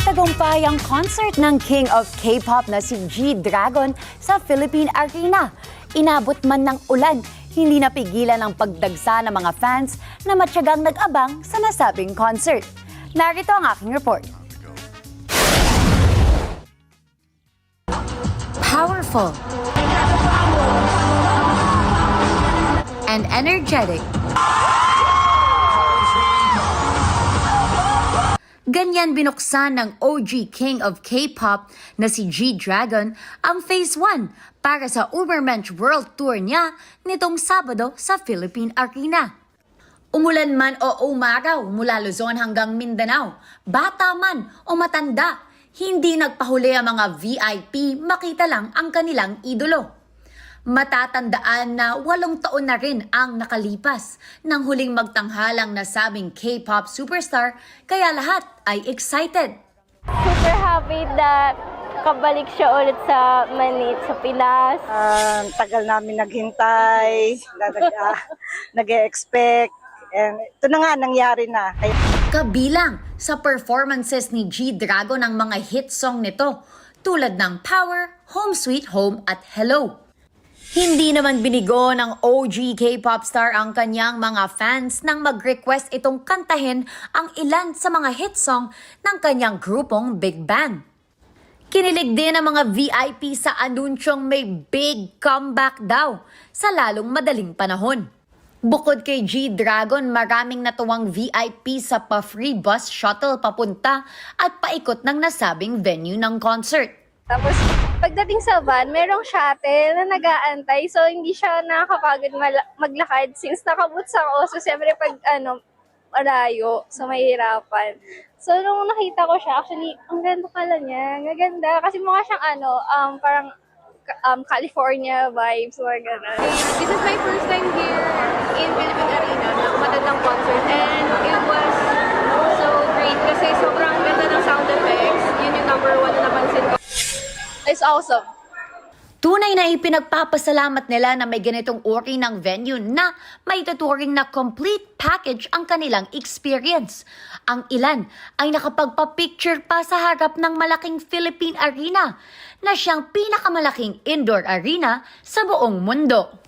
Nagtagumpay ang concert ng King of K-pop na si G-Dragon sa Philippine Arena. Inabot man ng ulan, hindi napigilan ang pagdagsa ng mga fans na matyagang nag-abang sa nasabing concert. Narito ang aking report. Powerful and energetic. Ganyan binuksan ng OG King of K-pop na si G-Dragon ang Phase 1 para sa Ubermensch World Tour niya nitong Sabado sa Philippine Arena. Umulan man o umaraw mula Luzon hanggang Mindanao, bata man o matanda, hindi nagpahuli ang mga VIP, makita lang ang kanilang idolo. Matatandaan na 8 taon na rin ang nakalipas nang huling magtanghalang nasabing K-pop superstar, kaya lahat ay excited. Super happy that kabalik siya ulit sa Manit, sa Pinas. Tagal namin naghintay, nag-expect, and ito na nga, nangyari na. Kabilang sa performances ni G-Dragon ang mga hit song nito tulad ng Power, Home Sweet Home at Hello. Hindi naman binigo ng OG K-pop star ang kanyang mga fans nang mag-request itong kantahin ang ilan sa mga hit song ng kanyang grupong Big Bang. Kinilig din ang mga VIP sa anunsyong may big comeback daw sa lalong madaling panahon. Bukod kay G-Dragon, maraming natuwang VIP sa pa-free bus shuttle papunta at paikot ng nasabing venue ng concert. Tapos pagdating sa van, merong shuttle na nag-aantay. So hindi siya nakakapagod maglakad since nakaboots ako. So siyempre pag malayo, so mahirapan. So nung nakita ko siya, actually, ang ganda pala niya. Ang ganda. Kasi mukha siyang parang California vibes, mga gano'n. This is my first time here in Philippine Arena na umatid ng concert, and it was so great kasi sobrang ganda ng sound effects. Yun yung number 1 na napansin ko. It's awesome. Tunay na ipinagpapasalamat nila na may ganitong uri ng venue na may tuturing na complete package ang kanilang experience. Ang ilan ay nakapagpa-picture pa sa harap ng malaking Philippine Arena na siyang pinakamalaking indoor arena sa buong mundo.